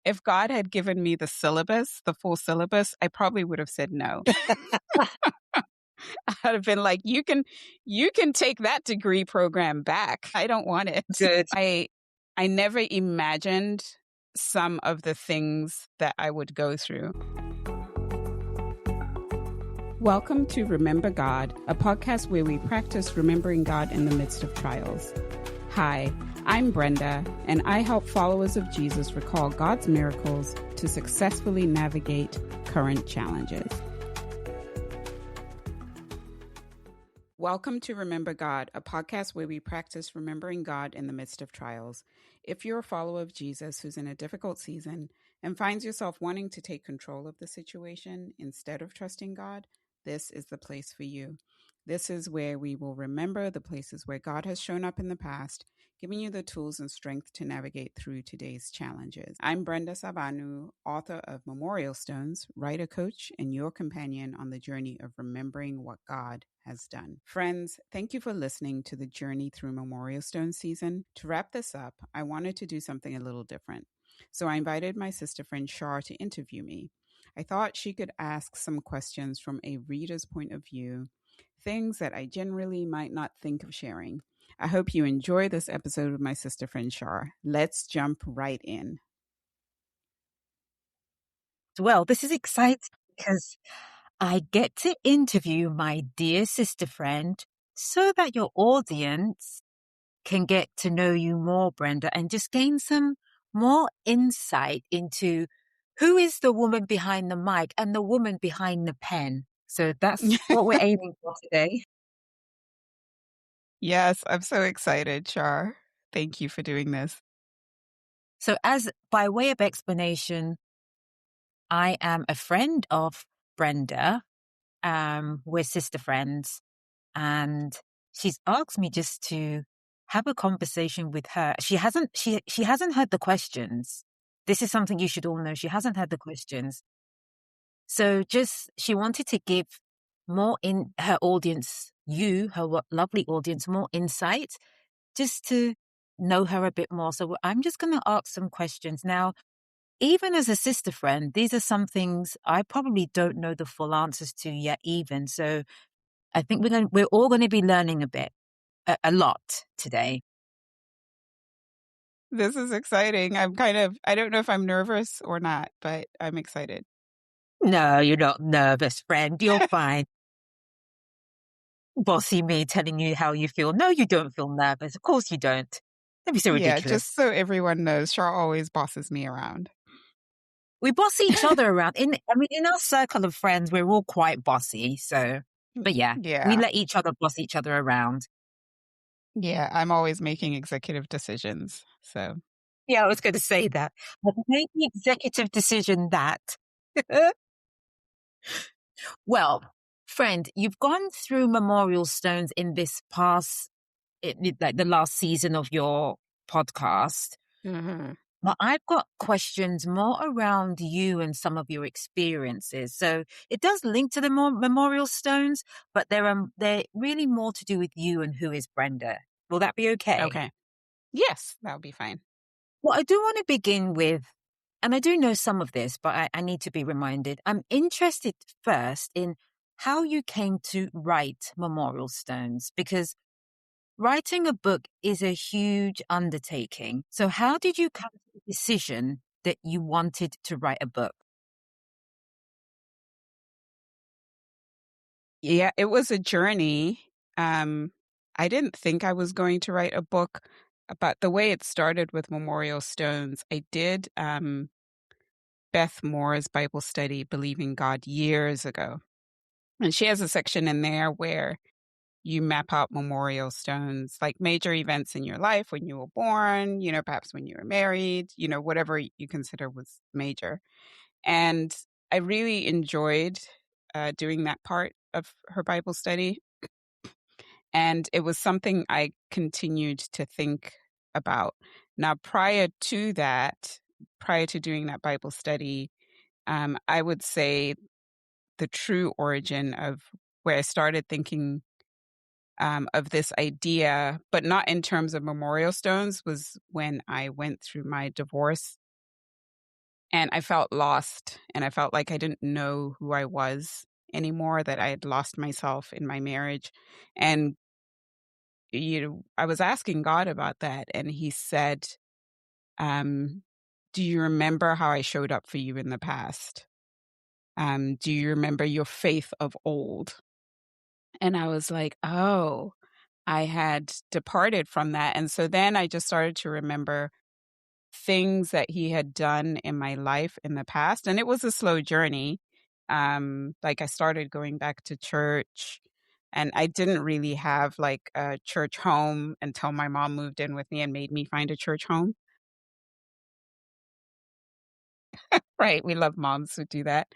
if God had given me the syllabus, the full syllabus, I probably would have said no. I'd have been like, you can take that degree program back. I don't want it. Good. I never imagined some of the things that I would go through. Welcome to Remember God, a podcast where we practice remembering God in the midst of trials. Hi, I'm Brenda, and I help followers of Jesus recall God's miracles to successfully navigate current challenges. Welcome to Remember God, a podcast where we practice remembering God in the midst of trials. If you're a follower of Jesus who's in a difficult season and finds yourself wanting to take control of the situation instead of trusting God, this is the place for you. This is where we will remember the places where God has shown up in the past, giving you the tools and strength to navigate through today's challenges. I'm Brenda Savanhu, author of Memorial Stones, writer coach, and your companion on the journey of remembering what God has done. Friends, thank you for listening to the Journey Through Memorial Stone season. To wrap this up, I wanted to do something a little different. So I invited my sister friend Shar to interview me. I thought she could ask some questions from a reader's point of view, things that I generally might not think of sharing. I hope you enjoy this episode with my sister friend Shar. Let's jump right in. Well, this is exciting because I get to interview my dear sister friend so that your audience can get to know you more, Brenda, and just gain some more insight into who is the woman behind the mic and the woman behind the pen. So that's what we're aiming for today. Yes, I'm so excited, Shar. Thank you for doing this. So as by way of explanation, I am a friend of Brenda. We're sister friends, and she's asked me just to have a conversation with her. She hasn't heard the questions. This is something you should all know. She hasn't heard the questions. So she wanted to give more in her audience, her lovely audience, more insight, just to know her a bit more. So I'm just going to ask some questions. Now, even as a sister friend, these are some things I probably don't know the full answers to yet even. So I think we're all going to be learning a lot today. This is exciting. I don't know if I'm nervous or not, but I'm excited. No, you're not nervous, friend. You're fine. Bossy me telling you how you feel. No, you don't feel nervous. Of course you don't. That'd be so ridiculous. Yeah, just so everyone knows, Shar always bosses me around. We boss each other around. In our circle of friends, we're all quite bossy. So, but yeah, we let each other boss each other around. Yeah, I'm always making executive decisions. So, yeah, I was going to say that. I've made the executive decision that. Well, friend, you've gone through memorial stones in this like the last season of your podcast. mm-hmm. But I've got questions more around you and some of your experiences. So it does link to the memorial stones, but they're really more to do with you and who is Brenda. Will that be okay? Okay. Yes, that'll be fine. Well, I do want to begin with, and I do know some of this, but I need to be reminded. I'm interested first in how you came to write memorial stones, because writing a book is a huge undertaking. So how did you come to the decision that you wanted to write a book? Yeah, it was a journey. I didn't think I was going to write a book, but the way it started with Memorial Stones, I did Beth Moore's Bible study, Believing God, years ago. And she has a section in there where you map out memorial stones, like major events in your life, when you were born, perhaps when you were married, whatever you consider was major. And I really enjoyed doing that part of her Bible study. And it was something I continued to think about. Now, prior to doing that Bible study, I would say the true origin of where I started thinking of this idea, but not in terms of memorial stones, was when I went through my divorce. And I felt lost, and I felt like I didn't know who I was anymore, that I had lost myself in my marriage. And, I was asking God about that, and he said, do you remember how I showed up for you in the past? Do you remember your faith of old? And I was like, oh, I had departed from that. And so then I just started to remember things that he had done in my life in the past. And it was a slow journey. Like I started going back to church, and I didn't really have like a church home until my mom moved in with me and made me find a church home. Right. We love moms who do that.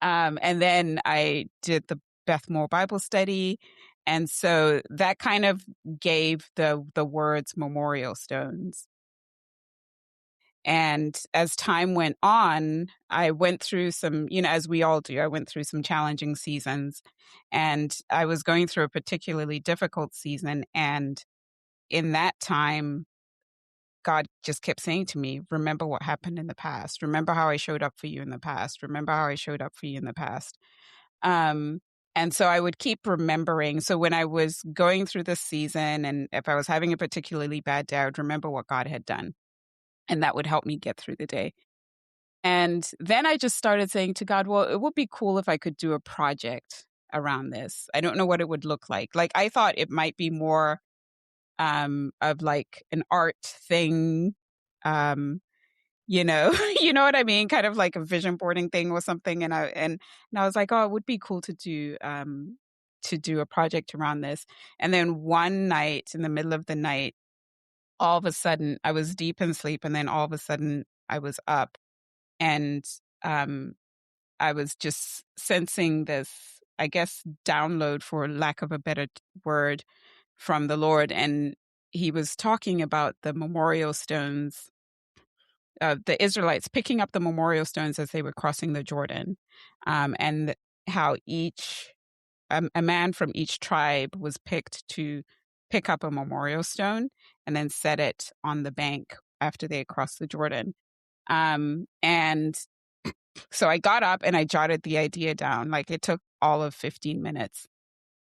And then I did the Beth Moore Bible study. And so that kind of gave the words memorial stones. And as time went on, I went through some, as we all do, I went through some challenging seasons. And I was going through a particularly difficult season. And in that time, God just kept saying to me, remember what happened in the past. Remember how I showed up for you in the past. Remember how I showed up for you in the past. Um, and so I would keep remembering. So when I was going through this season, and if I was having a particularly bad day, I would remember what God had done. And that would help me get through the day. And then I just started saying to God, well, it would be cool if I could do a project around this. I don't know what it would look like. Like I thought it might be more of like an art thing, um, you know what I mean? Kind of like a vision boarding thing or something. And I was like, oh, it would be cool to do a project around this. And then one night, in the middle of the night, all of a sudden I was deep in sleep, and then all of a sudden I was up, and I was just sensing this, I guess, download, for lack of a better word, from the Lord. And he was talking about the memorial stones, the Israelites picking up the memorial stones as they were crossing the Jordan, and how a man from each tribe was picked to pick up a memorial stone and then set it on the bank after they had crossed the Jordan. And so I got up and I jotted the idea down. Like it took all of 15 minutes.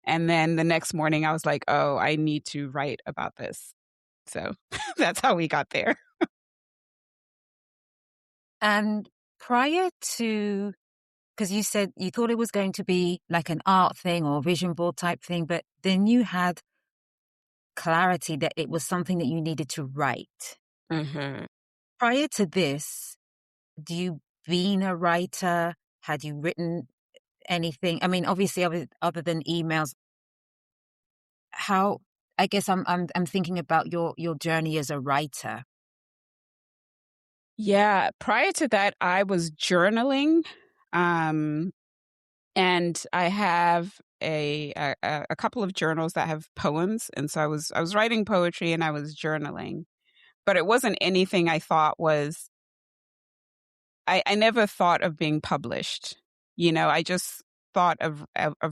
And then the next morning I was like, oh, I need to write about this. So that's how we got there. And prior to, because you said you thought it was going to be like an art thing or vision board type thing, but then you had clarity that it was something that you needed to write. Mm-hmm. Prior to this, do you being a writer? Had you written anything? I mean, obviously, other than emails, how? I guess I'm thinking about your journey as a writer. Yeah. Prior to that, I was journaling. And I have a couple of journals that have poems. And so I was writing poetry and I was journaling. But it wasn't anything I thought was, I never thought of being published. I just thought of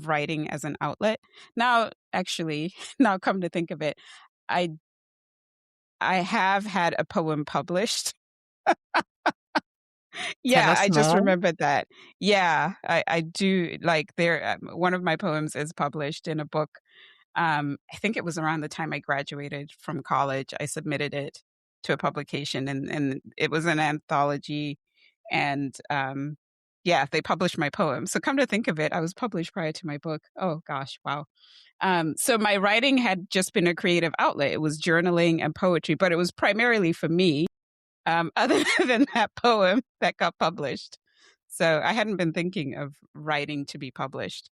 writing as an outlet. Now, actually, now come to think of it, I I have had a poem published. Tell Yeah, us I just more. remembered that. Yeah, I do. Like one of my poems is published in a book. I think it was around the time I graduated from college. I submitted it to a publication, and it was an anthology. And yeah, they published my poem. So come to think of it, I was published prior to my book. Oh gosh, wow. So my writing had just been a creative outlet. It was journaling and poetry, but it was primarily for me, other than that poem that got published. So I hadn't been thinking of writing to be published.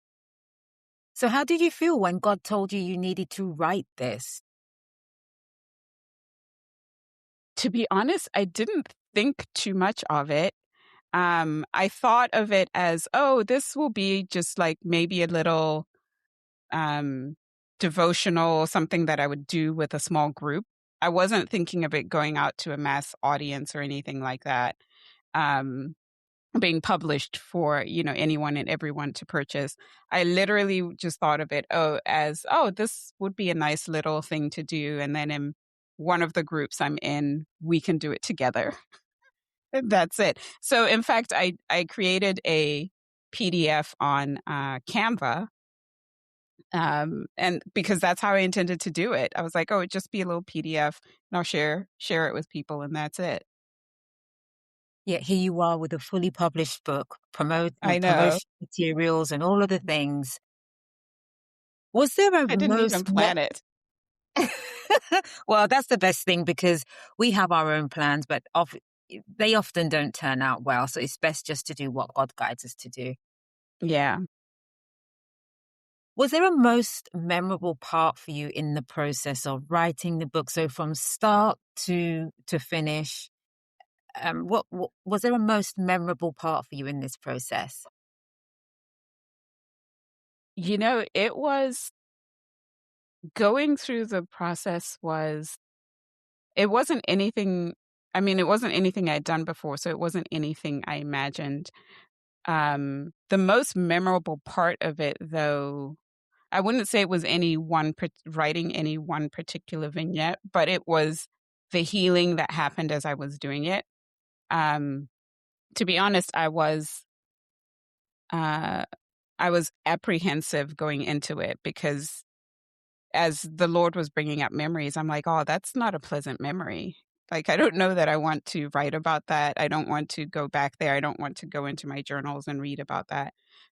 So, how did you feel when God told you you needed to write this? To be honest, I didn't think too much of it. I thought of it as, oh, this will be just like maybe a little um, devotional, something that I would do with a small group. I wasn't thinking of it going out to a mass audience or anything like that. Being published for, anyone and everyone to purchase. I literally just thought of it, as, this would be a nice little thing to do. And then in one of the groups I'm in, we can do it together. That's it. So in fact, I created a PDF on Canva. And because that's how I intended to do it. I was like, oh, it'd just be a little PDF and I'll share it with people and that's it. Yet here you are with a fully published book, I know. promotion materials and all of the things. Was there a I didn't even plan it. well, that's the best thing because we have our own plans, but they often don't turn out well. So it's best just to do what God guides us to do. Yeah. Was there a most memorable part for you in the process of writing the book? So from start to finish, what was there a most memorable part for you in this process? It was going through the process it wasn't anything. I mean, it wasn't anything I'd done before, so it wasn't anything I imagined. The most memorable part of it, though, I wouldn't say it was writing any one particular vignette, but it was the healing that happened as I was doing it. To be honest, uh, I was apprehensive going into it because as the Lord was bringing up memories, I'm like, oh, that's not a pleasant memory. Like, I don't know that I want to write about that. I don't want to go back there. I don't want to go into my journals and read about that.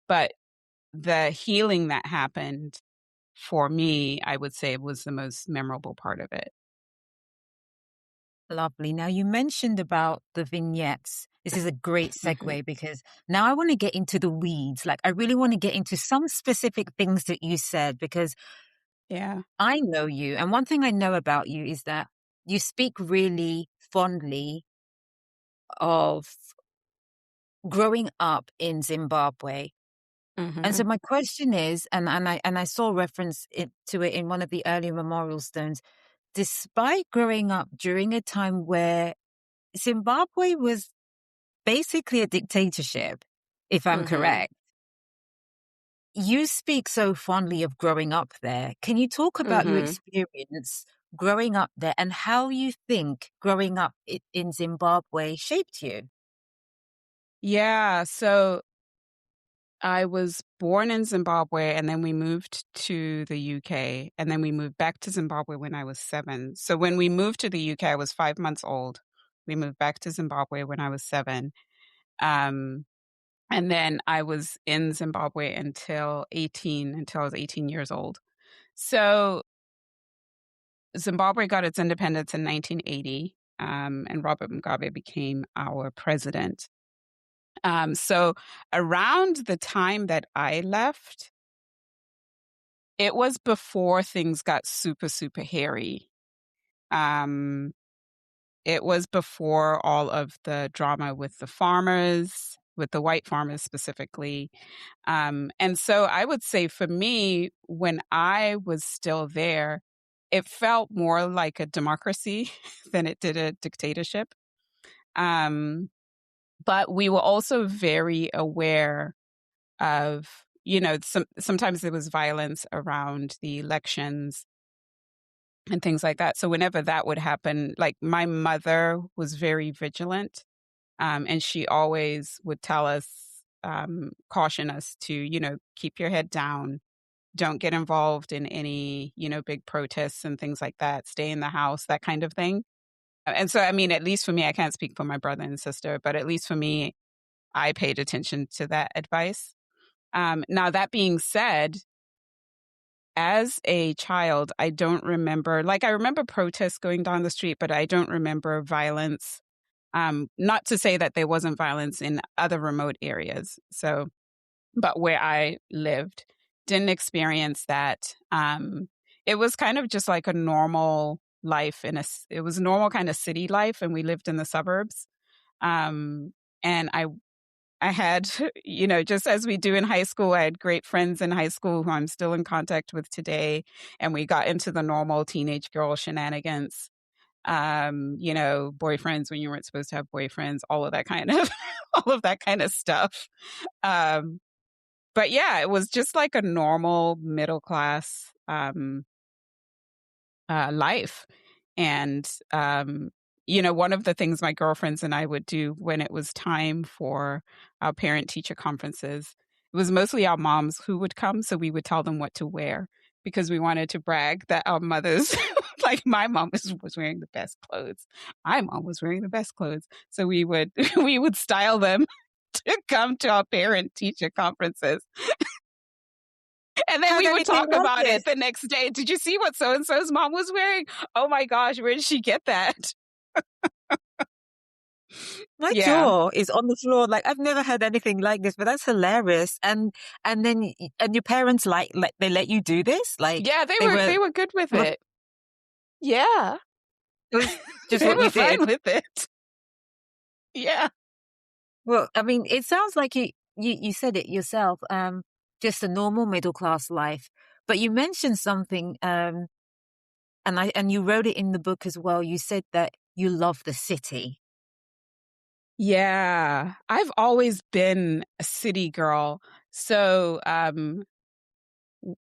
But the healing that happened for me, I would say was the most memorable part of it. Lovely. Now, you mentioned about the vignettes. This is a great segue because now I want to get into the weeds. Like, I really want to get into some specific things that you said because Yeah. I know you. And one thing I know about you is that you speak really fondly of growing up in Zimbabwe. And so Hmm. my question is, and I saw reference to it in one of the earlier memorial stones, despite growing up during a time where Zimbabwe was basically a dictatorship, if I'm Hmm. correct. You speak so fondly of growing up there. Can you talk about your Hmm. experience growing up there and how you think growing up in Zimbabwe shaped you? Yeah. So I was born in Zimbabwe and then we moved to the UK and then we moved back to Zimbabwe when I was 7. So when we moved to the UK, I was 5 months old. We moved back to Zimbabwe when I was 7. Um, and then I was in Zimbabwe until I was 18 years old. So Zimbabwe got its independence in 1980, and Robert Mugabe became our president. So around the time that I left, it was before things got super, super hairy. Um, it was before all of the drama with the farmers, with the white farmers specifically. And so I would say for me, when I was still there, it felt more like a democracy than it did a dictatorship. Um, but we were also very aware of, sometimes there was violence around the elections and things like that. So whenever that would happen, like my mother was very vigilant, and she always would tell us, caution us to, keep your head down. Don't get involved in any, big protests and things like that. Stay in the house, that kind of thing. And so, I mean, at least for me, I can't speak for my brother and sister, but at least for me, I paid attention to that advice. Now, that being said, as a child, I don't remember, like, I remember protests going down the street, but I don't remember violence. Not to say that there wasn't violence in other remote areas. So, but where I lived, didn't experience that. It was kind of just like a normal life it was normal kind of city life, and we lived in the suburbs. And I had, just as we do in high school, I had great friends in high school who I'm still in contact with today. And we got into the normal teenage girl shenanigans, boyfriends when you weren't supposed to have boyfriends, all of that kind of, all of that kind of stuff. Um, but yeah, it was just like a normal middle class, life. And, one of the things my girlfriends and I would do when it was time for our parent-teacher conferences, it was mostly our moms who would come, so we would tell them what to wear because we wanted to brag that our mothers, like my mom was wearing the best clothes. My mom was wearing the best clothes. So we would we would style them to come to our parent-teacher conferences. And then Heard we would anything talk like about this? it the next day. Did you see what so-and-so's mom was wearing? Oh my gosh, where did she get that? My Yeah. jaw is on the floor. Like, I've never heard anything like this, but that's hilarious. And then and your parents like they let you do this? Like Yeah, they they were were good with well, it. Yeah. it was just They what were you fine did. with it. Yeah. Well, I mean, it sounds like you said it yourself, just a normal middle class life. But you mentioned something, and you wrote it in the book as well. You said that you love the city. Yeah. I've always been a city girl. So,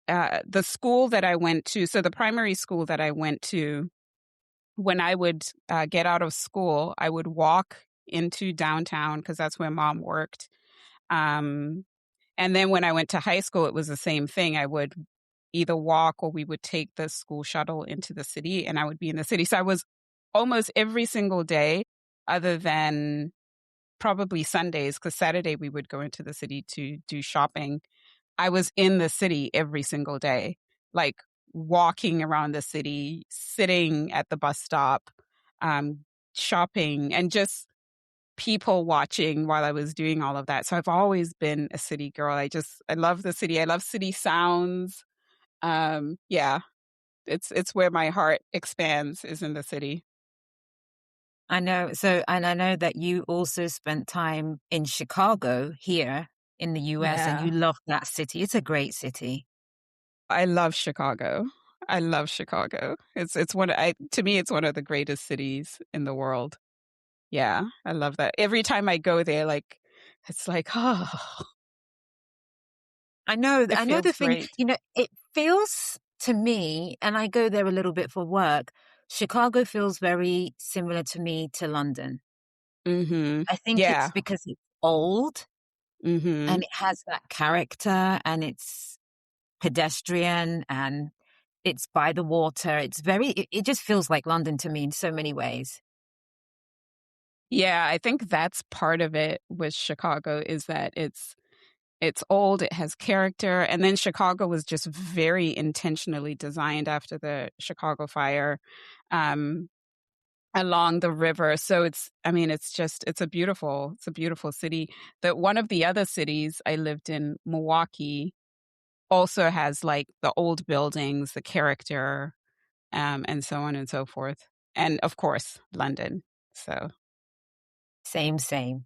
the school that I went to, so the primary school that I went to, when I would get out of school, I would walk into downtown because that's where mom worked. Um, and then when I went to high school, it was the same thing. I would either walk or we would take the school shuttle into the city and I would be in the city. So I was almost every single day, other than probably Sundays, because Saturday we would go into the city to do shopping. I was in the city every single day, like walking around the city, sitting at the bus stop, um, shopping, and just people watching while I was doing all of that. So I've always been a city girl. I love the city. I love city sounds. Yeah, it's where my heart expands is in the city. I know. So, and I know that you also spent time in Chicago here in the US, and you Yeah. love that city. It's a great city. I love Chicago. I love Chicago. It's one I to me it's one of the greatest cities in the world. Yeah, I love that. Every time I go there, like it's like, oh, it I know the feels thing, great. it feels to me, and I go there a little bit for work, Chicago feels very similar to me to London. Mm-hmm. I think it's Yeah. because it's old Mm-hmm. and it has that character and it's pedestrian and it's by the water. It just feels like London to me in so many ways. Yeah, I think that's part of it with Chicago is that it's old, it has character, and then Chicago was just very intentionally designed after the Chicago fire. Um, Along the river. So it's a beautiful city. That one of the other cities I lived in, Milwaukee, also has like the old buildings, the character, and so on and so forth. And of course, London. So Same, same.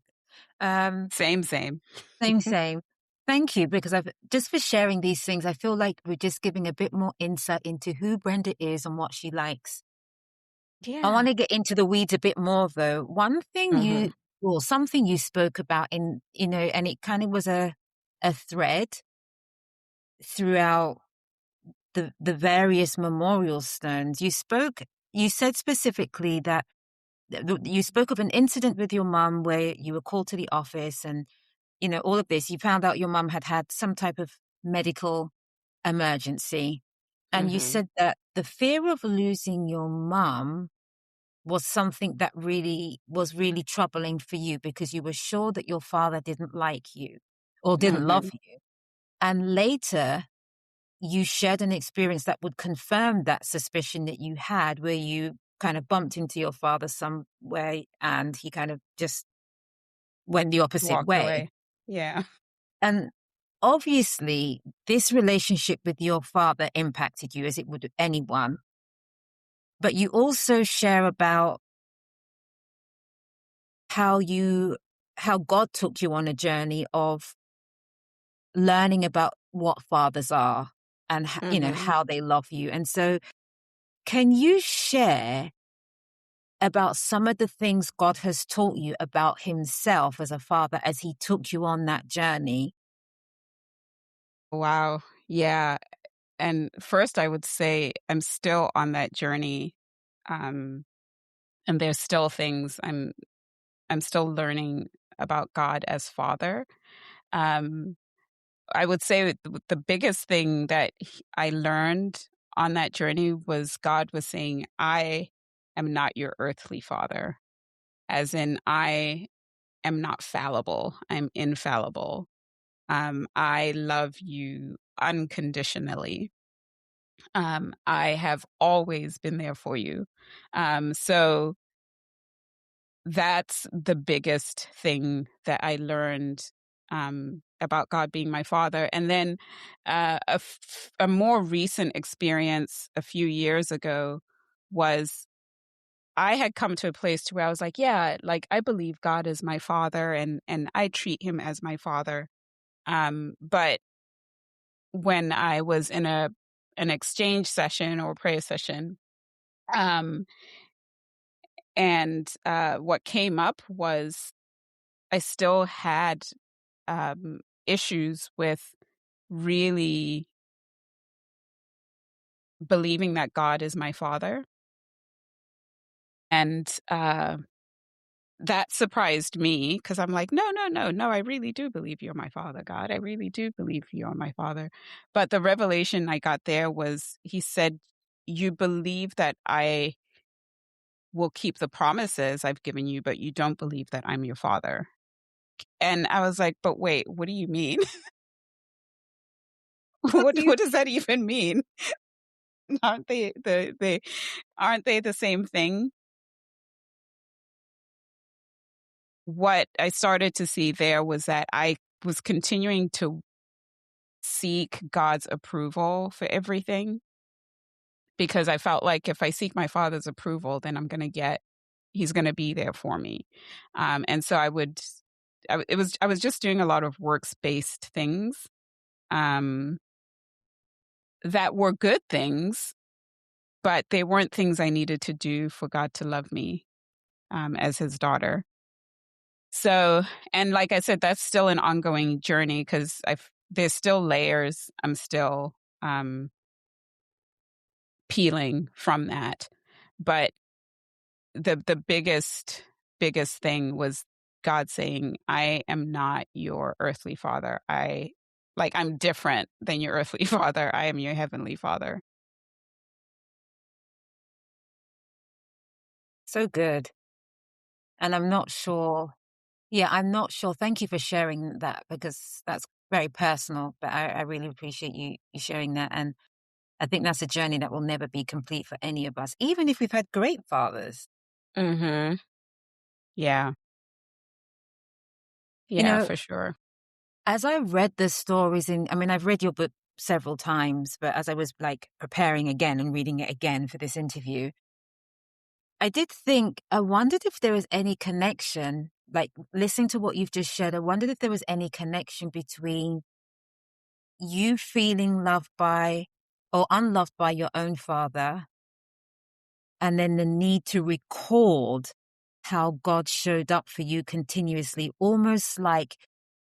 Um, same. Same, same. Thank you, because I've just for sharing these things, I feel like we're just giving a bit more insight into who Brenda is and what she likes. I Yeah. want to get into the weeds a bit more though. Hmm. Something you spoke about and it kind of was a thread throughout the various memorial stones. You said specifically that you spoke of an incident with your mum where you were called to the office and all of this. You found out your mum had had some type of medical emergency. And you Hmm. said that the fear of losing your mum was something that really troubling for you because you were sure that your father didn't like you or didn't love Hmm. you. And later, you shared an experience that would confirm that suspicion that you had, where you kind of bumped into your father some way and he kind of just went the opposite Walked way. away. Yeah. And obviously, this relationship with your father impacted you as it would anyone. But you also share about how how God took you on a journey of learning about what fathers are and Hmm. how they love you. And so, can you share about some of the things God has taught you about himself as a father as he took you on that journey? Wow. Yeah. And first, I would say I'm still on that journey. Um, And there's still things I'm still learning about God as Father. Um, I would say the biggest thing that I learned on that journey was God was saying, I am not your earthly father, as in I am not fallible. I'm infallible. I love you unconditionally. I have always been there for you. So that's the biggest thing that I learned about God being my father. And then a more recent experience a few years ago was I had come to a place to where I was like, yeah, like I believe God is my father and I treat him as my father. But when I was in an exchange session or prayer session, um, and what came up was I still had issues with really believing that God is my father. And that surprised me because I'm like, no, no, no, no, I really do believe you're my father, God. I really do believe you're my father. But the revelation I got there was he said, you believe that I will keep the promises I've given you, but you don't believe that I'm your father. And I was like, but wait, what do you mean? What do you What does that even mean? Aren't they aren't they the same thing? What I started to see there was that I was continuing to seek God's approval for everything because I felt like if I seek my father's approval, then he's going to be there for me. And so I was just doing a lot of works-based things, um, that were good things, but they weren't things I needed to do for God to love me, as his daughter. So, and like I said, that's still an ongoing journey because there's still layers I'm still um, peeling from that. But the biggest thing was God saying, I am not your earthly father. I'm different than your earthly father. I am your heavenly father. So good. And I'm not sure. Yeah, I'm not sure. Thank you for sharing that because that's very personal, but I really appreciate you sharing that. And I think that's a journey that will never be complete for any of us, even if we've had great fathers. Mm-hmm. Yeah. You Yeah, know, for sure. as I read the stories I mean, I've read your book several times, but as I was like preparing again and reading it again for this interview, I did think, I wondered if there was any connection, like listening to what you've just shared, I wondered if there was any connection between you feeling loved by or unloved by your own father, and then the need to record how God showed up for you continuously, almost like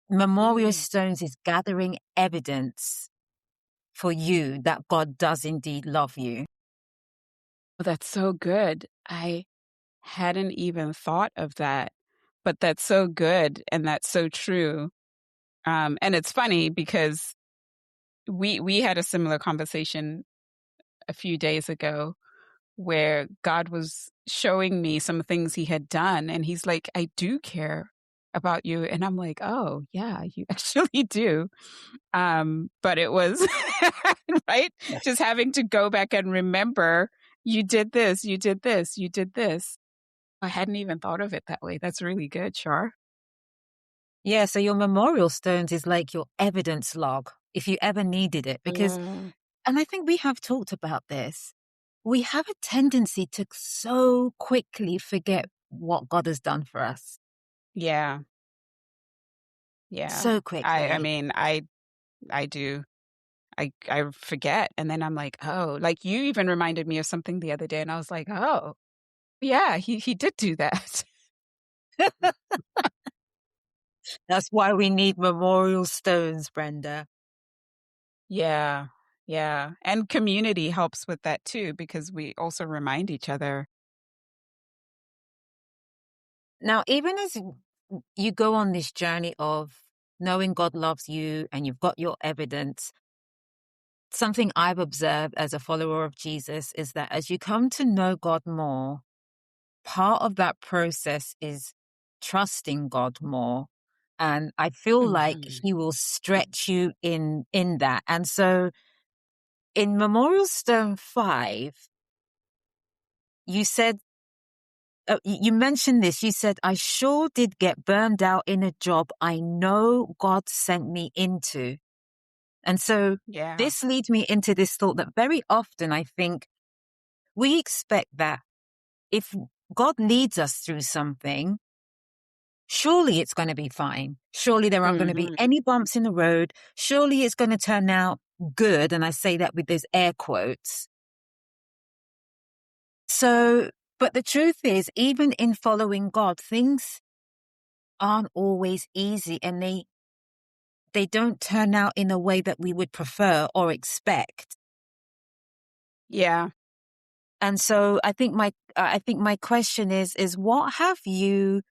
Memorial Mm. Stones is gathering evidence for you that God does indeed love you. Oh, that's so good. I hadn't even thought of that, but that's so good and that's so true. And it's funny because we had a similar conversation a few days ago where God was showing me some things he had done and he's like, I do care about you. And I'm like, oh yeah, you actually do. But it was right. Just having to go back and remember you did this, you did this, you did this. I hadn't even thought of it that way. That's really good, Char. Yeah, so your Memorial Stones is like your evidence log if you ever needed it. Because, Mm. and I think we have talked about this, we have a tendency to so quickly forget what God has done for us. Yeah, yeah. So I quickly. mean, I do. I forget, and then I'm like, oh, like you even reminded me of something the other day, and I was like, oh, yeah, he did do that. That's why we need Memorial Stones, Brenda. Yeah, yeah, and community helps with that too because we also remind each other. Now, even as you go on this journey of knowing God loves you and you've got your evidence, something I've observed as a follower of Jesus is that as you come to know God more, part of that process is trusting God more. And I feel like Mhm. he will stretch you in that. And so in Memorial Stone 5, you said, you mentioned this. You said, I sure did get burned out in a job I know God sent me into. And so Yeah. this leads me into this thought that very often I think we expect that if God leads us through something, surely it's going to be fine. Surely there aren't going to be Mhm. any bumps in the road. Surely it's going to turn out good. And I say that with those air quotes. So, but the truth is, even in following God, things aren't always easy, and they don't turn out in a way that we would prefer or expect. Yeah. And so I think my question is what have you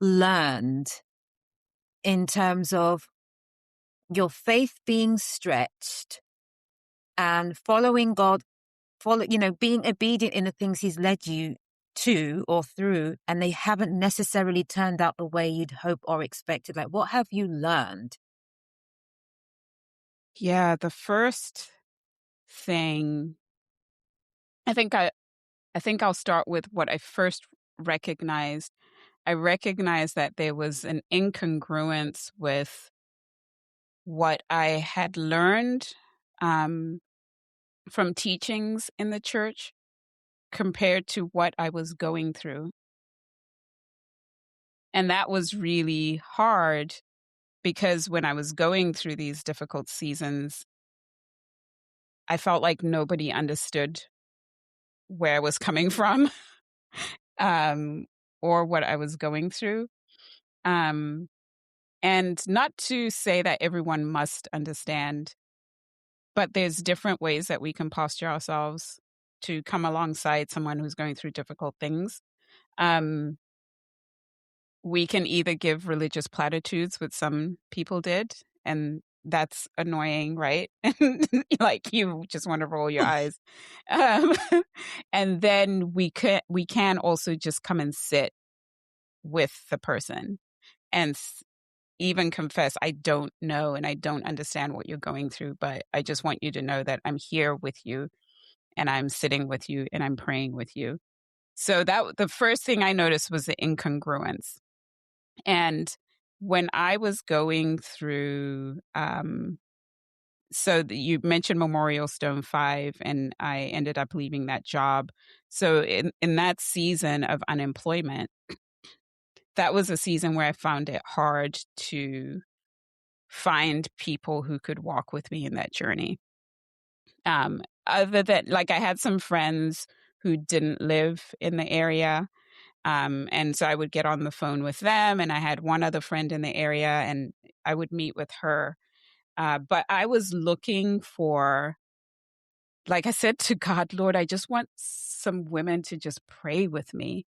learned in terms of your faith being stretched and following God, being obedient in the things he's led you to or through, and they haven't necessarily turned out the way you'd hope or expected? Like, what have you learned? Yeah. The first thing, I think I'll start with what I first recognized. I recognized that there was an incongruence with what I had learned um, from teachings in the church compared to what I was going through. And that was really hard because when I was going through these difficult seasons, I felt like nobody understood where I was coming from um, or what I was going through. Um, and not to say that everyone must understand, but there's different ways that we can posture ourselves to come alongside someone who's going through difficult things. Um, we can either give religious platitudes, which some people did, and that's annoying, right? Like you just want to roll your eyes. Um, and then we can also just come and sit with the person and even confess, I don't know and I don't understand what you're going through, but I just want you to know that I'm here with you and I'm sitting with you and I'm praying with you. So that the first thing I noticed was the incongruence. And when I was going through, you mentioned Memorial Stone 5, and I ended up leaving that job. So in that season of unemployment, that was a season where I found it hard to find people who could walk with me in that journey. Other than, like, I had some friends who didn't live in the area. And so I would get on the phone with them, and I had one other friend in the area, and I would meet with her. But I was looking for, like I said to God, Lord, I just want some women to just pray with me,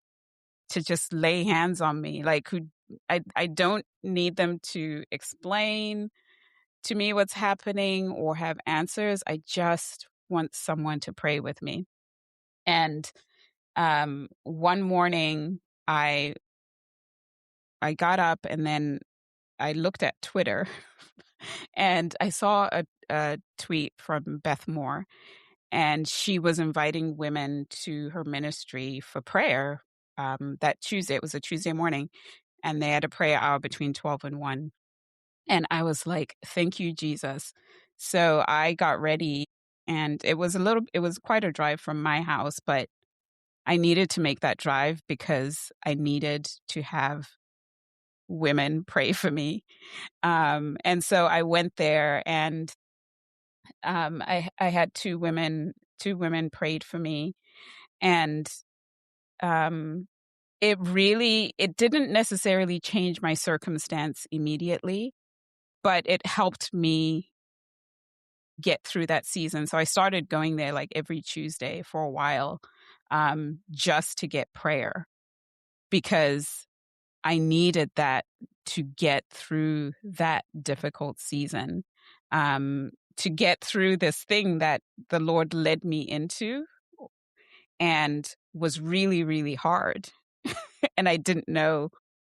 to just lay hands on me. Like, who I don't need them to explain to me what's happening or have answers. I just want someone to pray with me. And one morning, I I got up and then I looked at Twitter and I saw a tweet from Beth Moore, and she was inviting women to her ministry for prayer that Tuesday. It was a Tuesday morning, and they had a prayer hour between 12 and 1. And I was like, thank you, Jesus. So I got ready, and it was quite a drive from my house, but I needed to make that drive because I needed to have women pray for me. And so I went there, and I had two women prayed for me, and um, it didn't necessarily change my circumstance immediately, but it helped me get through that season. So I started going there like every Tuesday for a while, just to get prayer. because I needed that to get through that difficult season, to get through this thing that the Lord led me into and was really, really hard. And I didn't know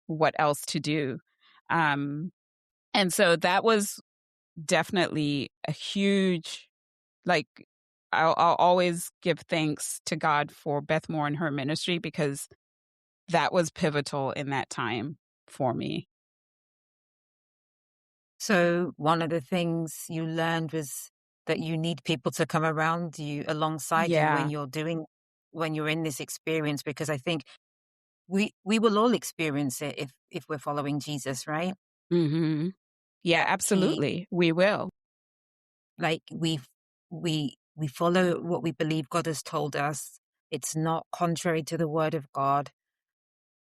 what else to do. And so that was definitely a huge, like, I'll always give thanks to God for Beth Moore and her ministry, because that was pivotal in that time for me. So one of the things you learned was that you need people to come around you, alongside you, Yeah. when you're in this experience, because I think we will all experience it if we're following Jesus, right? Hmm. Yeah, He absolutely. We will. like we follow what we believe God has told us. It's not contrary to the word of God,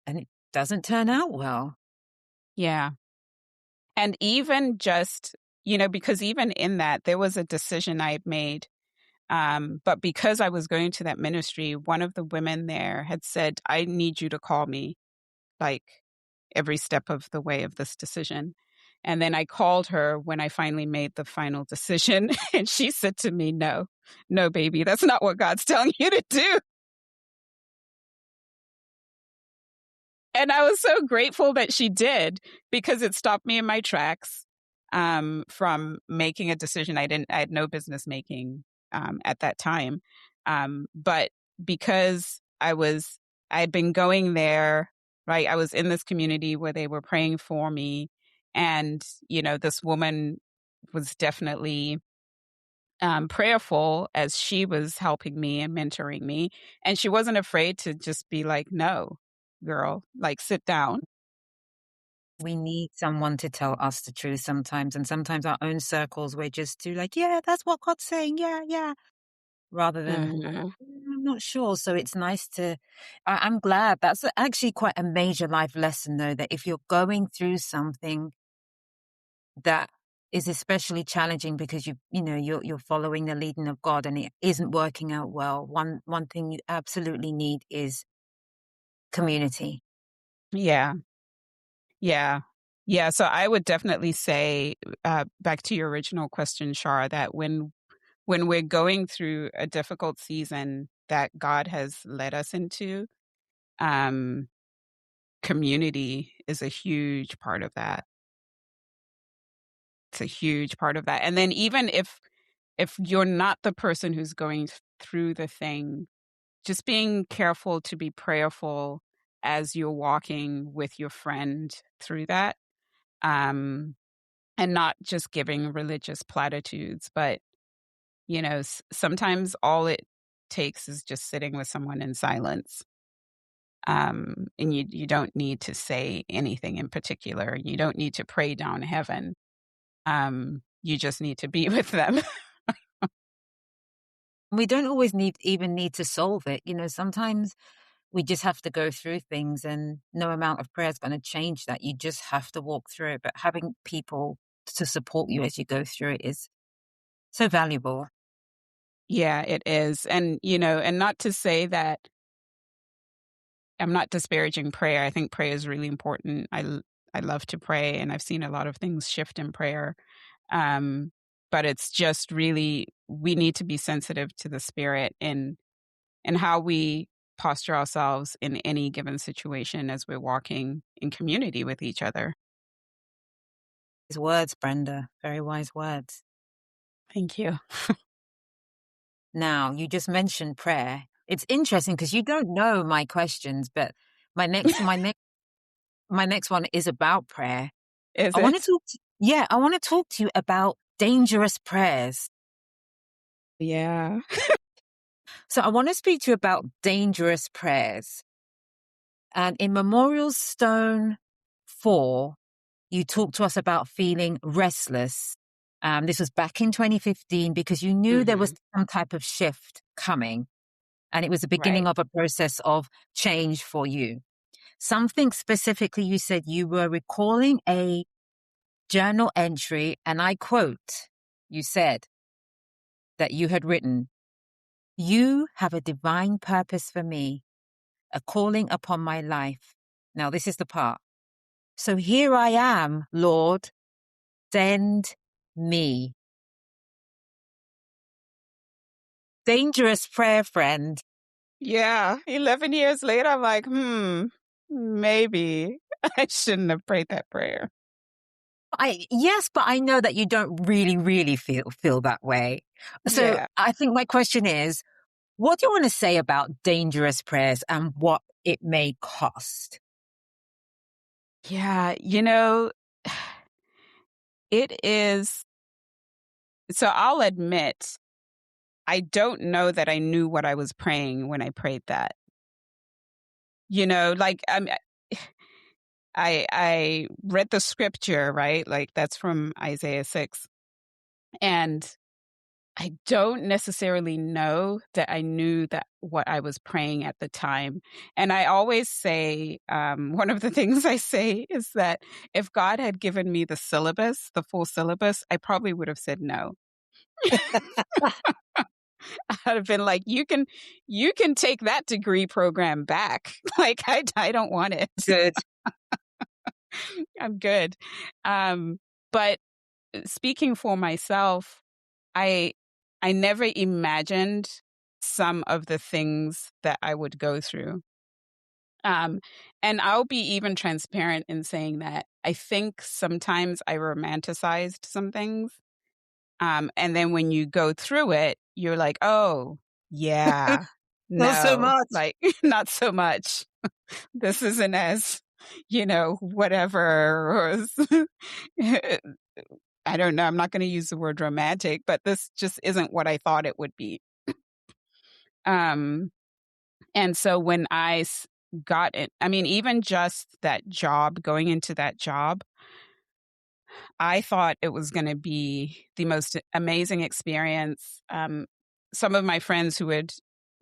and it doesn't turn out well. Yeah. And even just, because even in that, there was a decision I had made. But because I was going to that ministry, one of the women there had said, I need you to call me, like, every step of the way of this decision. And then I called her when I finally made the final decision. And she said to me, no, baby, that's not what God's telling you to do. And I was so grateful that she did, because it stopped me in my tracks, from making a decision I had no business making, at that time. But because I'd been going there, right? I was in this community where they were praying for me. And, this woman was definitely prayerful as she was helping me and mentoring me. And she wasn't afraid to just be like, no, girl, like, sit down. We need someone to tell us the truth sometimes, and sometimes our own circles, we're just too like, yeah, that's what God's saying, yeah, yeah, rather than Uh-huh. I'm not sure. So it's nice to. I'm glad. That's actually quite a major life lesson, though, that if you're going through something that is especially challenging because you're following the leading of God and it isn't working out well, one thing you absolutely need is community. Yeah. Yeah. Yeah. So I would definitely say, back to your original question, Shar, that when we're going through a difficult season that God has led us into, um, community is a huge part of that. It's a huge part of that. And then even if you're not the person who's going through the thing, just being careful to be prayerful as you're walking with your friend through that. Um, and not just giving religious platitudes, but, sometimes all it takes is just sitting with someone in silence. And you don't need to say anything in particular. You don't need to pray down heaven. You just need to be with them. We don't always even need to solve it. Sometimes we just have to go through things, and no amount of prayer is going to change that. You just have to walk through it. But having people to support you as you go through it is so valuable. Yeah, it is. And, and not to say that I'm not disparaging prayer. I think prayer is really important. I love to pray, and I've seen a lot of things shift in prayer. Um, but it's just really, we need to be sensitive to the Spirit and how we posture ourselves in any given situation as we're walking in community with each other. His words, Brenda, very wise words. Thank you. Now, you just mentioned prayer. It's interesting because you don't know my questions, but my next my next my next one is about prayer. Is I want to it? talk I want to talk to you about dangerous prayers. Yeah. So I want to speak to you about dangerous prayers. And in Memorial Stone 4, you talked to us about feeling restless. This was back in 2015 because you knew there was Hmm. some type of shift coming, and it was the beginning Right. of a process of change for you. Something specifically, you said you were recalling a journal entry, and I quote, you said that you had written, "You have a divine purpose for me, a calling upon my life. Now, this is the part. So here I am, Lord, send me. Dangerous prayer, friend. Yeah. 11 years later, I'm like, maybe I shouldn't have prayed that prayer. Yes, but I know that you don't really feel that way. So Yeah. I think my question is, what do you want to say about dangerous prayers and what it may cost? Yeah. It is. So I'll admit, I don't know that I knew what I was praying when I prayed that. Like I read the scripture, right? Like that's from Isaiah 6. And I don't necessarily know that I knew that what I was praying at the time. And I always say, one of the things I say is that if God had given me the syllabus, the full syllabus, I probably would have said no. I'd have been like, you can take that degree program back. Like, I don't want it. Good. I'm good. But speaking for myself, I never imagined some of the things that I would go through. And I'll be even transparent in saying that I think sometimes I romanticized some things. And then when you go through it, you're like, oh, yeah, Not so no, much. like not so much. This isn't as, whatever. I don't know. I'm not going to use the word romantic, but this just isn't what I thought it would be. Um, and so when got it, I mean, even just that job, going into that job, I thought it was going to be the most amazing experience. Some of my friends who had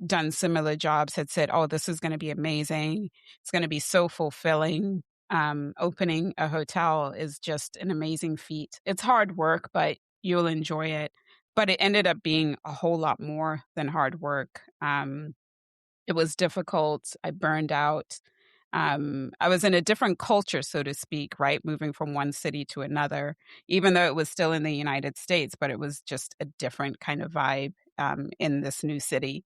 done similar jobs had said, oh, this is going to be amazing. It's going to be so fulfilling. Opening a hotel is just an amazing feat. It's hard work, but you'll enjoy it. But it ended up being a whole lot more than hard work. It was difficult. I burned out. I was in a different culture, so to speak, right? Moving from one city to another, even though it was still in the United States, but it was just a different kind of vibe in this new city.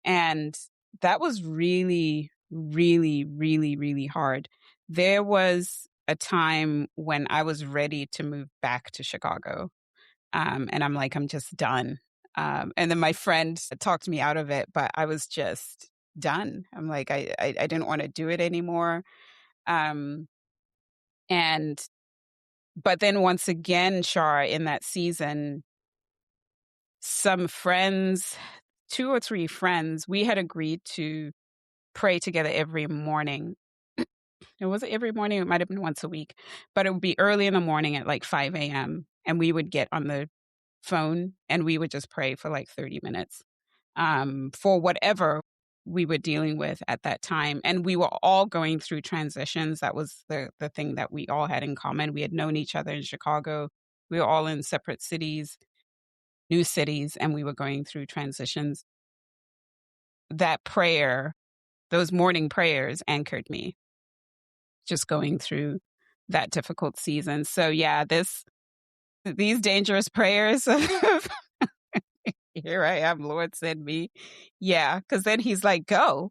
And that was really, really, really, really hard. There was a time when I was ready to move back to Chicago. And I'm like, I'm just done. And then my friend talked me out of it, but I was just done. I'm like, I didn't want to do it anymore. Um, and, but then once again, Shar, in that season, some friends, 2 or 3 friends, we had agreed to pray together every morning. It wasn't every morning, it might have been once a week, but it would be early in the morning at like 5 a.m. And we would get on the phone and we would just pray for like 30 minutes for whatever we were dealing with at that time. And we were all going through transitions. That was the thing that we all had in common. We had known each other in Chicago. We were all in separate cities, new cities, and we were going through transitions. That prayer, those morning prayers anchored me, just going through that difficult season. So yeah, these dangerous prayers of here I am, Lord, send me. Yeah, because then he's like, go.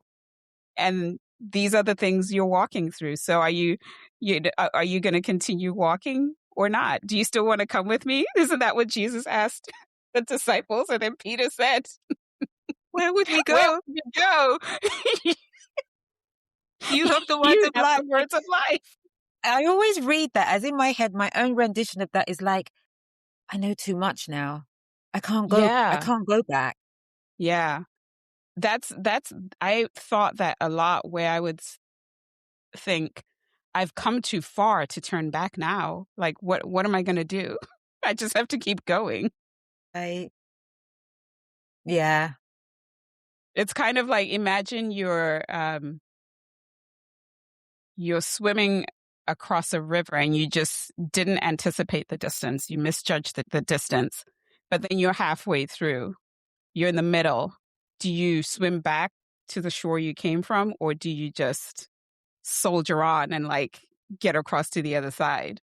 And these are the things you're walking through. So are you going to continue walking or not? Do you still want to come with me? Isn't that what Jesus asked the disciples? And then Peter said, Where would we where go? would you go? You have the words You of have life. the words of life. I always read that as in my head, my own rendition of that is like, I know too much now. I Yeah. can't go back. Yeah. I thought that a lot, where I would think, I've come too far to turn back now. Like, what am I going to do? I just have to keep going. Yeah. It's kind of like, imagine you're swimming across a river and you just didn't anticipate the distance. You misjudged the distance, but then you're halfway through. You're in the middle. Do you swim back to the shore you came from, or do you just soldier on and like get across to the other side.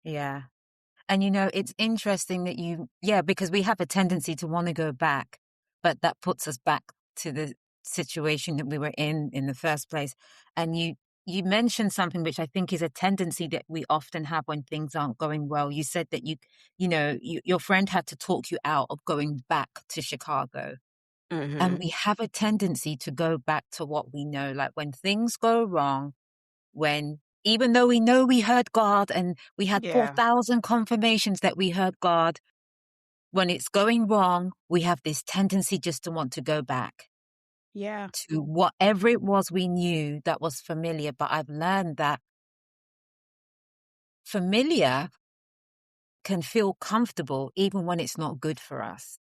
Yeah. And, it's interesting that because we have a tendency to want to go back, but that puts us back to the situation that we were in the first place. And you mentioned something which I think is a tendency that we often have when things aren't going well. You said that your friend had to talk you out of going back to Chicago. And Mm-hmm. we have a tendency to go back to what we know. Like when things go wrong, when even though we know we heard God and we had Yeah. 4,000 confirmations that we heard God, when it's going wrong, we have this tendency just to want to go back Yeah. to whatever it was we knew that was familiar. But I've learned that familiar can feel comfortable even when it's not good for us.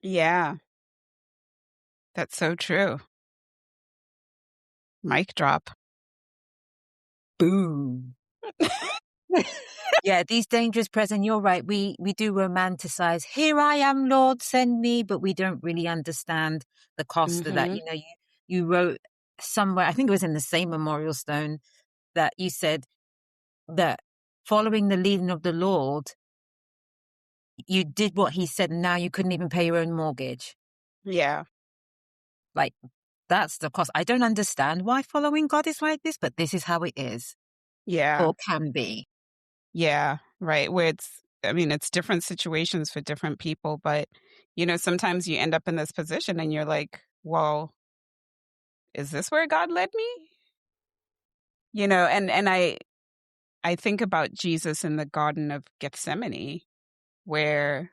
Yeah. That's so true. Mic drop. Boom. Yeah, these dangerous present, you're right. We do romanticize, here I am, Lord, send me, but we don't really understand the cost of that. Mm-hmm. You wrote somewhere, I think it was in the same memorial stone, that you said that following the leading of the Lord, you did what he said, and now you couldn't even pay your own mortgage. Yeah. Like, that's the cost. I don't understand why following God is like this, but this is how it is, Yeah. or can be. Yeah. Right. Where it's different situations for different people, but, sometimes you end up in this position and you're like, well, is this where God led me? And I think about Jesus in the Garden of Gethsemane, where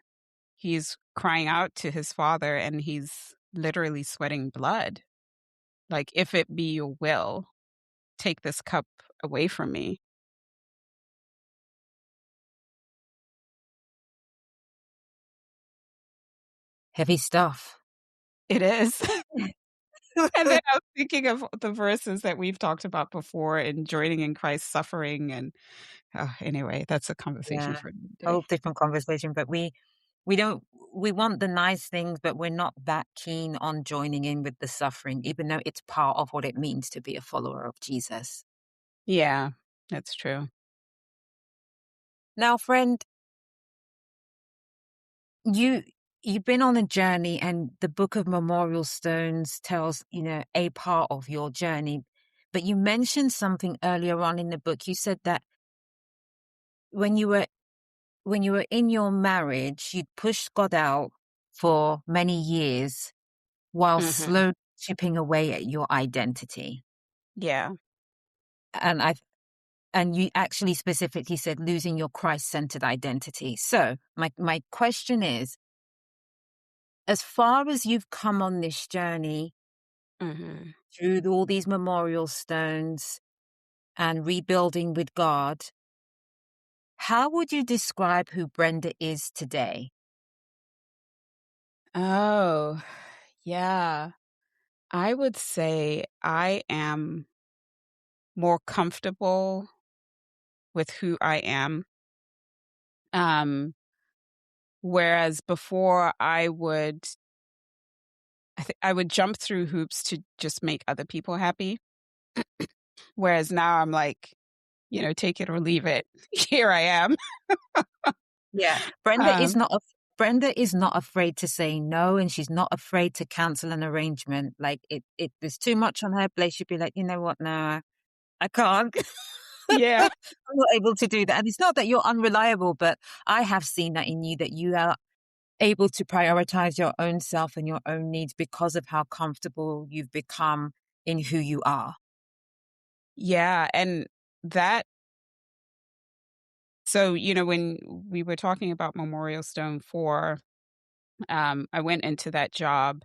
he's crying out to his father and he's literally sweating blood. Like, if it be your will, take this cup away from me. Heavy stuff. It is. And then I was thinking of the verses that we've talked about before and joining in Christ's suffering. And anyway, that's a conversation Yeah, for another day. whole different conversation. But we don't we want the nice things, but we're not that keen on joining in with the suffering, even though it's part of what it means to be a follower of Jesus. Yeah, that's true. Now, friend, you you've been on a journey, and the Book of Memorial Stones tells, a part of your journey. But you mentioned something earlier on in the book. You said that when you were in your marriage, you'd pushed God out for many years while Hmm. slowly chipping away at your identity. Yeah. And you actually specifically said losing your Christ-centered identity. So my question is, as far as you've come on this journey Hmm. through all these memorial stones and rebuilding with God, how would you describe who Brenda is today? Oh, yeah. I would say I am more comfortable with who I am. Um, Whereas before I would jump through hoops to just make other people happy. Whereas now I'm like, take it or leave it. Here I am. Yeah. Brenda is Um, not Brenda is not afraid to say no, and she's not afraid to cancel an arrangement. Like it there's too much on her plate. She'd be like, you know what, no, I can't. yeah. I'm not able to do that. And it's not that you're unreliable, but I have seen that in you, that you are able to prioritize your own self and your own needs because of how comfortable you've become in who you are. Yeah. And that, so, when we were talking about Memorial Stone 4, I went into that job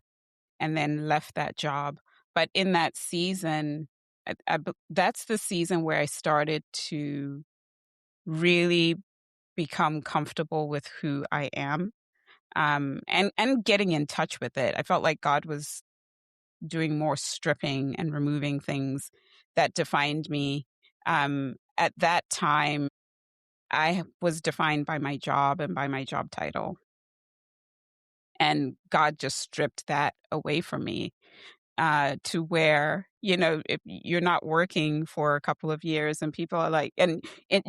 and then left that job. But in that season, that's the season where I started to really become comfortable with who I am, and getting in touch with it. I felt like God was doing more stripping and removing things that defined me. At that time, I was defined by my job and by my job title, and God just stripped that away from me. to where, if you're not working for a couple of years and people are like, and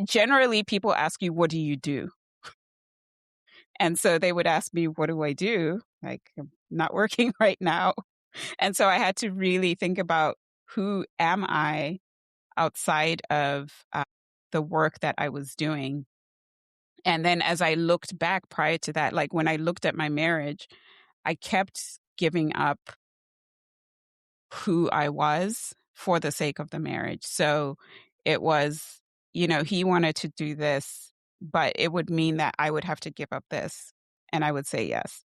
generally people ask you, what do you do? And so they would ask me, what do I do? Like, I'm not working right now. And so I had to really think about, who am I outside of the work that I was doing? And then as I looked back prior to that, like when I looked at my marriage, I kept giving up who I was for the sake of the marriage. So it was, he wanted to do this, but it would mean that I would have to give up this. And I would say yes.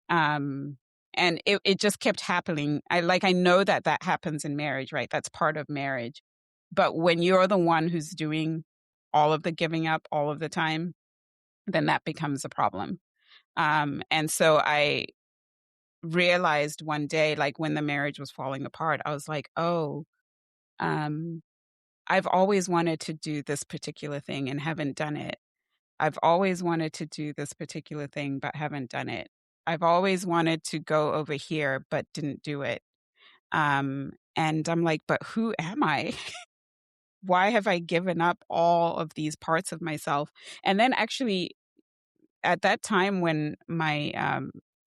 And it just kept happening. I know that happens in marriage, right? That's part of marriage. But when you're the one who's doing all of the giving up all of the time, then that becomes a problem. And so I realized one day, like when the marriage was falling apart, I was like, oh, I've always wanted to do this particular thing and haven't done it. I've always wanted to do this particular thing, but haven't done it. I've always wanted to go over here, but didn't do it. And I'm like, but who am I? Why have I given up all of these parts of myself? And then actually, at that time when my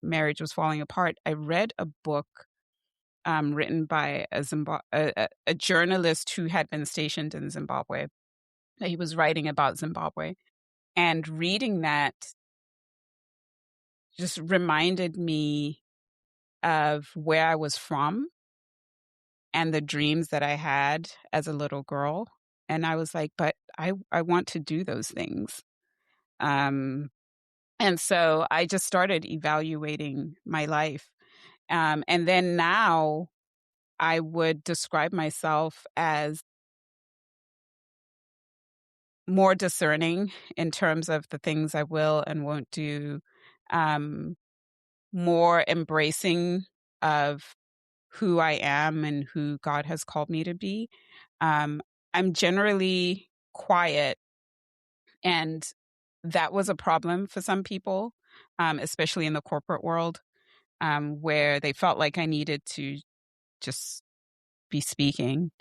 marriage was falling apart, I read a book written by a journalist who had been stationed in Zimbabwe. He was writing about Zimbabwe. And reading that just reminded me of where I was from and the dreams that I had as a little girl. And I was like, but I want to do those things. And so I just started evaluating my life. And then now I would describe myself as more discerning in terms of the things I will and won't do, more embracing of who I am and who God has called me to be. I'm generally quiet, and that was a problem for some people, especially in the corporate world, where they felt like I needed to just be speaking.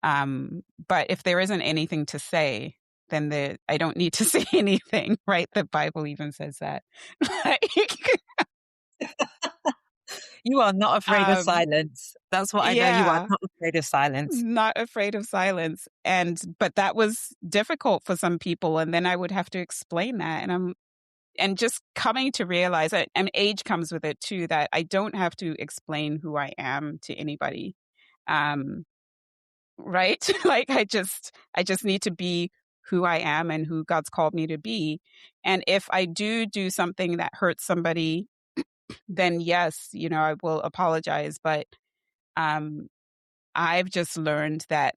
But if there isn't anything to say, then I don't need to say anything, right? The Bible even says that. You are not afraid of um, silence. That's what I know. You are yeah, not afraid of silence. not afraid of silence. But that was difficult for some people. And then I would have to explain that. And just coming to realize that, and age comes with it too, that I don't have to explain who I am to anybody. Um, right? Like I just need to be who I am and who God's called me to be. And if I do something that hurts somebody, then yes, I will apologize. But um, I've just learned that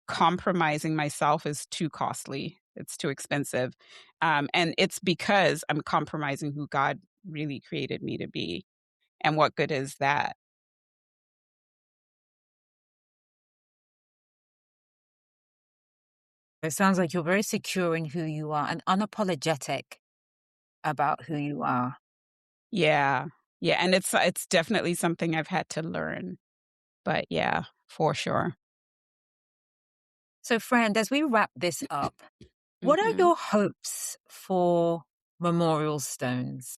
compromising myself is too costly. It's too expensive. And it's because I'm compromising who God really created me to be. And what good is that? It sounds like you're very secure in who you are and unapologetic about who you are. Yeah. Yeah. And it's definitely something I've had to learn. But yeah, for sure. So, friend, as we wrap this up, what are Hmm. your hopes for memorial stones?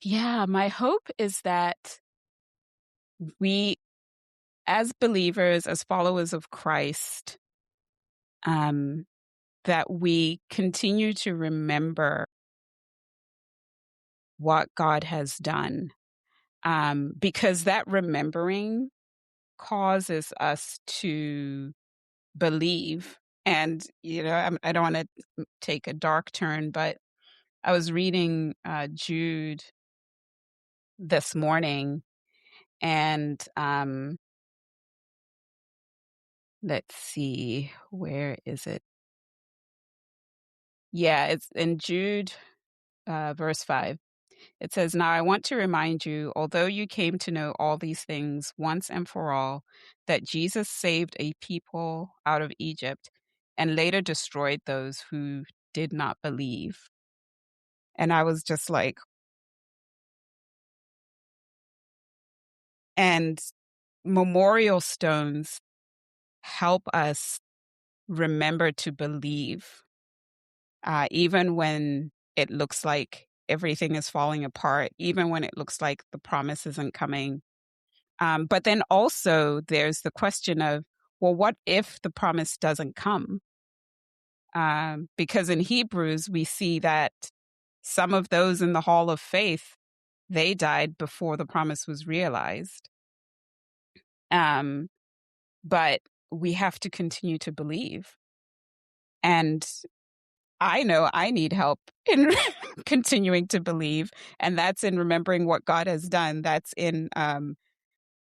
Yeah, my hope is that we, as believers, as followers of Christ, um, that we continue to remember what God has done, because that remembering causes us to believe. And I don't want to take a dark turn, but I was reading Jude this morning, and let's see, where is it? Yeah, it's in Jude, verse 5. It says, "Now I want to remind you, although you came to know all these things once and for all, that Jesus saved a people out of Egypt and later destroyed those who did not believe." And I was just like, And memorial stones help us remember to believe, even when it looks like everything is falling apart, even when it looks like the promise isn't coming. But then also there's the question of, well, what if the promise doesn't come? Because in Hebrews, we see that some of those in the hall of faith, they died before the promise was realized. But we have to continue to believe. And I know I need help in continuing to believe. And that's in remembering what God has done. That's in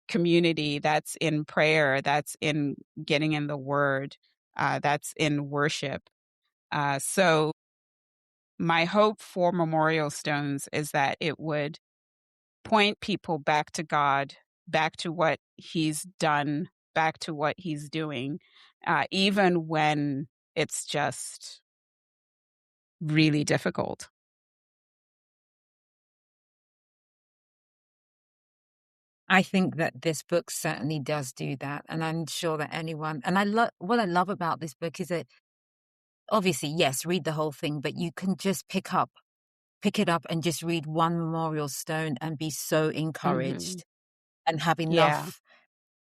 community. That's in prayer. That's in getting in the word. That's in worship. So my hope for Memorial Stones is that it would point people back to God, back to what he's done, back to what he's doing, even when it's just really difficult. I think that this book certainly does do that. And I'm sure that anyone, and what I love about this book is that obviously, yes, read the whole thing, but you can just pick it up and just read one memorial stone and be so Mm-hmm. encouraged and have Yeah. enough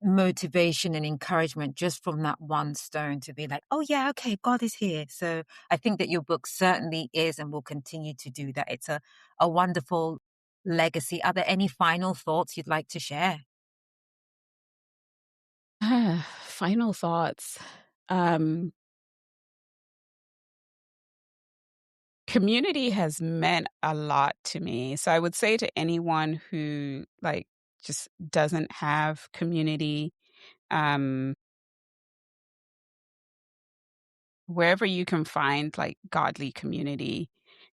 motivation and encouragement just from that one stone to be like, oh yeah, okay, God is here. So I think that your book certainly is and will continue to do that. It's a wonderful legacy. Are there any final thoughts you'd like to share? Final thoughts. Community has meant a lot to me. So I would say to anyone who like just doesn't have community, um, wherever you can find like godly community,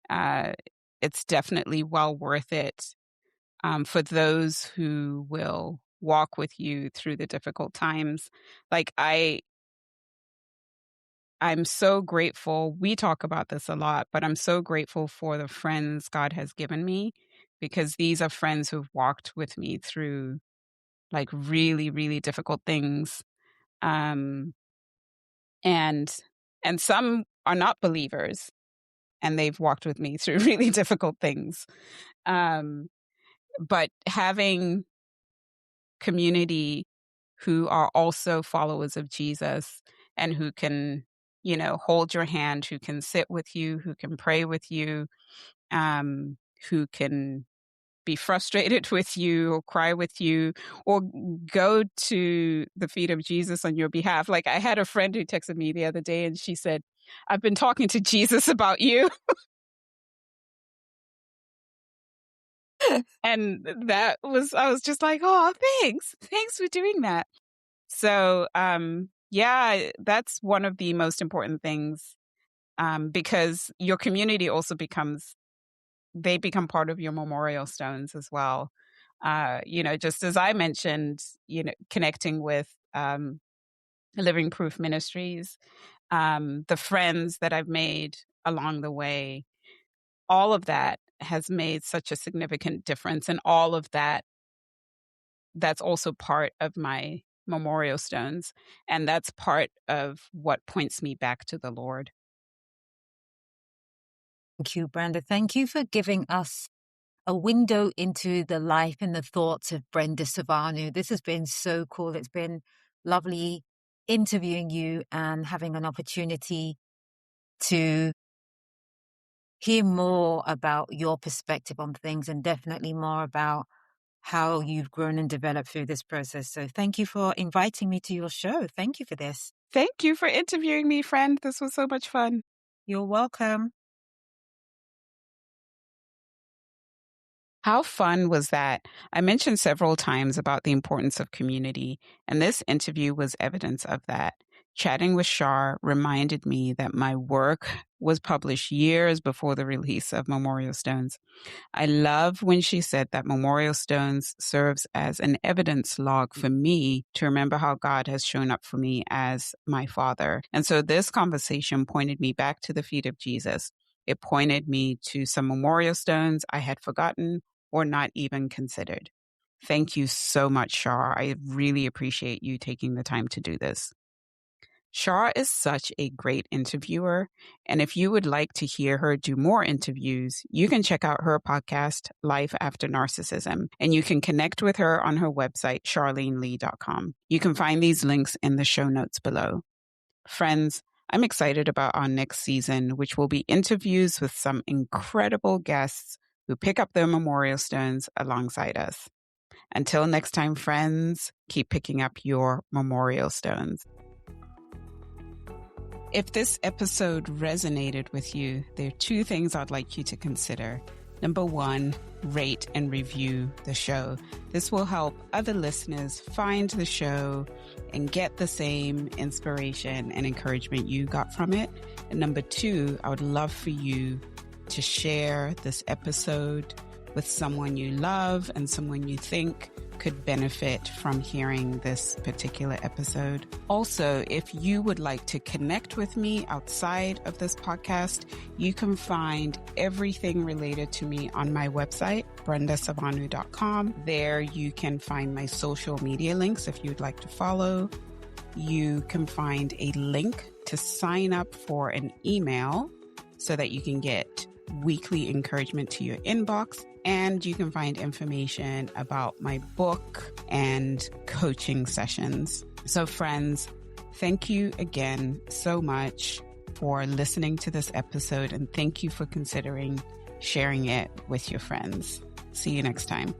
uh, it's definitely well worth it, for those who will walk with you through the difficult times. Like I'm so grateful. We talk about this a lot, but I'm so grateful for the friends God has given me, because these are friends who've walked with me through like really, really difficult things. Um, and and some are not believers, and they've walked with me through really difficult things. Um, but having community who are also followers of Jesus and who can, hold your hand, who can sit with you, who can pray with you, um, who can be frustrated with you or cry with you or go to the feet of Jesus on your behalf. Like I had a friend who texted me the other day and she said, I've been talking to Jesus about you. And I was just like, oh, thanks. Thanks for doing that. So, yeah, that's one of the most important things, because your community also they become part of your memorial stones as well. Just as I mentioned, connecting with Living Proof Ministries, the friends that I've made along the way, all of that has made such a significant difference. And all of that's also part of my memorial stones. And that's part of what points me back to the Lord. Thank you, Brenda. Thank you for giving us a window into the life and the thoughts of Brenda Savanhu. This has been so cool. It's been lovely interviewing you and having an opportunity to hear more about your perspective on things and definitely more about how you've grown and developed through this process. So thank you for inviting me to your show. Thank you for this. Thank you for interviewing me, friend. This was so much fun. You're welcome. How fun was that? I mentioned several times about the importance of community, and this interview was evidence of that. Chatting with Shar reminded me that my work was published years before the release of Memorial Stones. I love when she said that Memorial Stones serves as an evidence log for me to remember how God has shown up for me as my father. And so this conversation pointed me back to the feet of Jesus. It pointed me to some memorial stones I had forgotten or not even considered. Thank you so much, Shar. I really appreciate you taking the time to do this. Shar is such a great interviewer, and if you would like to hear her do more interviews, you can check out her podcast, Life After Narcissism, and you can connect with her on her website, sharlenelee.com. You can find these links in the show notes below. Friends, I'm excited about our next season, which will be interviews with some incredible guests who pick up their memorial stones alongside us. Until next time, friends, keep picking up your memorial stones. If this episode resonated with you, there are 2 things I'd like you to consider. Number 1, rate and review the show. This will help other listeners find the show and get the same inspiration and encouragement you got from it. And number 2, I would love for you to share this episode with someone you love and someone you think could benefit from hearing this particular episode. Also, if you would like to connect with me outside of this podcast, you can find everything related to me on my website, brendasavanhu.com. There you can find my social media links if you'd like to follow. You can find a link to sign up for an email so that you can get weekly encouragement to your inbox. And you can find information about my book and coaching sessions. So friends, thank you again so much for listening to this episode, and thank you for considering sharing it with your friends. See you next time.